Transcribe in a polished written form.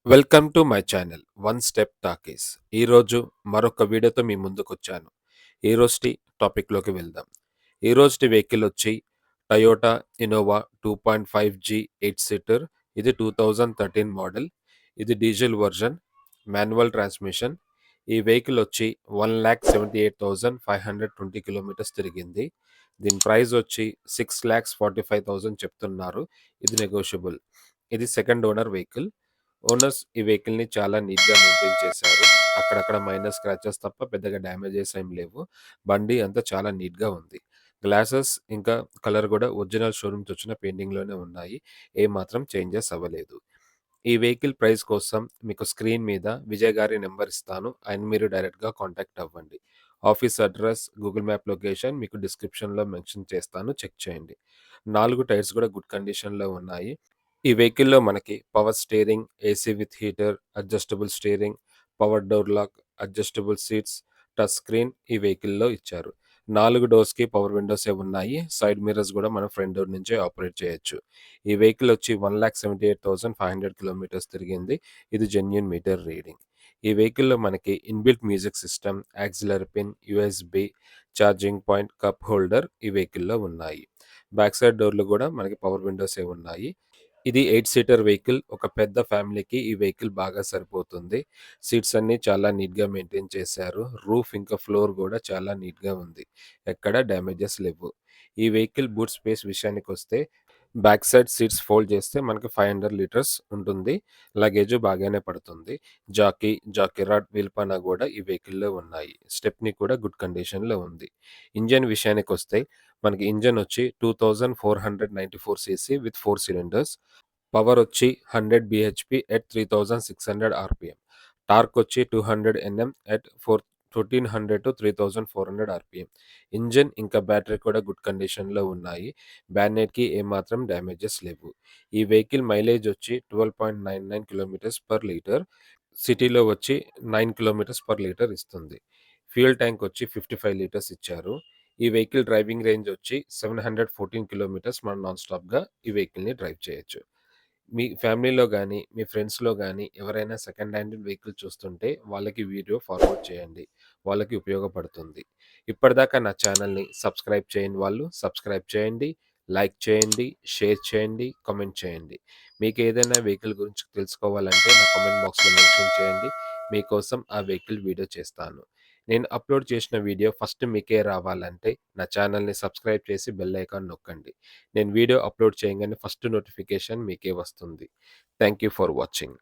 Welcome to my channel one step talkies. ఈరోజు మరొక వీడియోతో మీ ముందుకొచ్చాను. ఈరోజుటి టాపిక్లోకి వెళ్దాం. ఈరోజుటి వెహికల్ వచ్చి టయోటా ఇన్నోవా 2.5G 8 సీటర్. ఇది 2013 మోడల్. ఇది డీజిల్ వర్జన్, మాన్యువల్ ట్రాన్స్మిషన్. ఈ వెహికల్ వచ్చి 1,78,520 కిలోమీటర్స్ తిరిగింది. దీని ప్రైస్ వచ్చి 6,45,000 చెప్తున్నారు. ఇది నెగోషియబుల్. ఇది సెకండ్ ఓనర్ వెహికల్. ఓనర్స్ ఈ వెహికల్‌ని చాలా నీట్‌గా మెయింటైన్ చేశారు. అక్కడక్కడ మైనర్ స్క్రాచెస్ తప్ప పెద్దగా డ్యామేజెస్ ఏం లేవు. బండి అంతా చాలా నీట్‌గా ఉంది. గ్లాసెస్ ఇంకా కలర్ గూడా ఒరిజినల్ షోరూమ్ నుంచి వచ్చిన పెయింటింగ్‌లోనే ఉన్నాయి. ఏమాత్రం చేంజెస్ అవ్వలేదు. ఈ వెహికల్ ప్రైస్ కోసం మీకు స్క్రీన్ మీద విజయ్ గారి నంబర్ ఇస్తాను. ఆయన మీరు డైరెక్ట్‌గా కాంటాక్ట్ అవ్వండి. Office address, Google map location మీకు డిస్క్రిప్షన్‌లో మెన్షన్ చేస్తాను. చెక్ చేయండి. 4 టైర్స్ గూడా గుడ్ కండిషన్‌లో ఉన్నాయి. ఈ వెహికల్‌లో మనకి power steering, AC with heater, adjustable steering, power door lock, adjustable seats, touch screen ఈ వెహికల్‌లో ఇచ్చారు. 4 డోర్స్‌కి పవర్ విండోసే ఉన్నాయి. సైడ్ మిర్రర్స్ గూడా మనం ఫ్రంట్ డోర్ నుంచే ఆపరేట్ చేయొచ్చు. ఈ వెహికల్ వచ్చి 1,78,500 కిలోమీటర్స్ తిరిగింది. ఇది జెన్యూన్ మీటర్ రీడింగ్. ఈ వెహికల్‌లో మనకి inbuilt music system, auxiliary pin, USB, charging point, cup holder ఈ వెహికల్‌లో ఉన్నాయి. బ్యాక్ సైడ్ డోర్‌లు గూడా మనకి పవర్ విండోసే ఉన్నాయి. ఇది 8 సీటర్ వెహికల్. ఒక పెద్ద ఫ్యామిలీకి ఈ వెహికల్ బాగా సరిపోతుంది. సీట్స్ అన్నీ చాలా నీట్‌గా మెయింటైన్ చేశారు. రూఫ్ ఇంకా ఫ్లోర్ గూడా చాలా నీట్‌గా ఉంది. ఎక్కడ డ్యామేజెస్ లెవ్వు. ఈ వెహికల్ బూట్ స్పేస్ విషయానికొస్తే బ్యాక్ సైడ్ సీట్స్ ఫోల్డ్ చేస్తే మనకి 500 లీటర్స్ ఉంటుంది. లగేజు బాగానే పడుతుంది. జాకీ రాడ్, వీల్ పనా గూడా ఈ వెహికల్‌లో ఉన్నాయి. స్టెప్నీ కూడా గుడ్ కండిషన్‌లో ఉంది. ఇంజిన్ విషయానికొస్తే మనకి ఇంజిన్ వచ్చి 2494 సీసీ విత్ 4 సిలిండర్స్. పవర్ వచ్చి 100 బీహెచ్‌పీ ఎట్ 3600 ఆర్‌పీఎం. టార్క్ వచ్చి 200 ఎన్ఎం ఎట్ 1400-3400 ఆర్‌పీఎం. ఇంజిన్ ఇంకా బ్యాటరీ కూడా గుడ్ కండిషన్‌లో ఉన్నాయి. బ్యానెట్‌కి ఏమాత్రం డ్యామేజెస్ లేవు. ఈ వెహికల్ మైలేజ్ వచ్చి 12.99 కిలోమీటర్స్ పర్ లీటర్. సిటీలో వచ్చి 9 కిలోమీటర్స్ పర్ లీటర్ ఇస్తుంది. ఫ్యూయల్ ట్యాంక్ వచ్చి 55 లీటర్స్ ఇచ్చారు. ఈ వెహికల్ డ్రైవింగ్ రేంజ్ వచ్చి 714 కిలోమీటర్స్ మనం నాన్ స్టాప్‌గా ఈ వెహికల్‌ని డ్రైవ్ చేయొచ్చు. మీ ఫ్యామిలీలో గానీ, మీ ఫ్రెండ్స్‌లో గానీ ఎవరైనా సెకండ్ హ్యాండ్ వెహికల్ చూస్తుంటే వాళ్ళకి వీడియో ఫార్వర్డ్ చేయండి. వాళ్ళకి ఉపయోగపడుతుంది. ఇప్పటిదాకా నా ఛానల్‌ని సబ్స్క్రైబ్ చేయని వాళ్ళు సబ్స్క్రైబ్ చేయండి. లైక్ చేయండి, షేర్ చేయండి, కామెంట్ చేయండి. మీకేదైనా వెహికల్ గురించి తెలుసుకోవాలంటే నా కామెంట్ బాక్స్‌లో మెన్షన్ చేయండి. మీకోసం ఆ వెహికల్ వీడియో చేస్తాను. నేను అప్‌లోడ్ చేసిన వీడియో ఫస్ట్ మీకే రావాలంటే నా ఛానల్‌ని సబ్స్క్రైబ్ చేసి బెల్ ఐకాన్ నొక్కండి. నేను వీడియో అప్‌లోడ్ చేయంగానే ఫస్ట్ నోటిఫికేషన్ మీకే వస్తుంది. Thank you for watching.